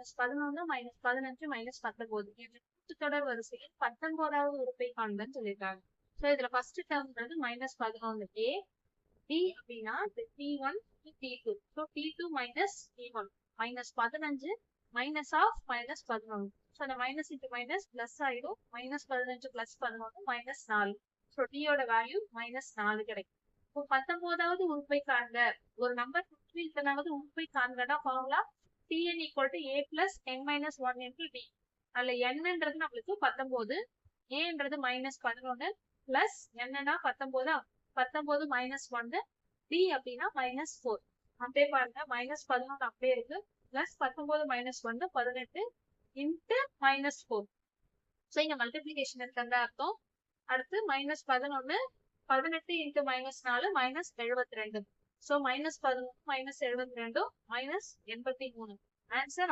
-11 -15 -19 என்ற கூட்டுத்தொடர் வரிசையில் 19வது உறுப்பை காண்பன்னு சொல்லியிருக்காங்க. ஸோ இதுல ஃபர்ஸ்ட் டேர்ம்ன்றது -11 a d அப்படின்னா t1 to t2. So t2 minus t1 -15 minus of -11. So அந்த மைனஸ் இன்ட்டு மைனஸ் பிளஸ் ஆயிடும். -15 + 11 -4. ஸோ d யோட வேல்யூ -4 கிடைக்கும். இப்போ 19வது உறுப்பை காண்க. ஒரு நம்பர் இத்தனாவது உறுப்பை காண்கனா formula tn = a + n - 1 × d. அதுல n-ன்றது நம்மளுக்கு 19, a-ன்றது -11 பிளஸ் n-னா 19, 19 - 1, d அப்படின்னா -4. அப்படியே பாருங்க -11 அப்படியே இருக்கு, பிளஸ் 19 - 1 18 இன்ட்டு -4. ஸோ இங்க மல்டிபிளிகேஷன் இருக்கிறதா அர்த்தம். அடுத்து -11 18 இன்ட்டு -4 -72. ஸோ -11 -72 -83. ஆன்சர்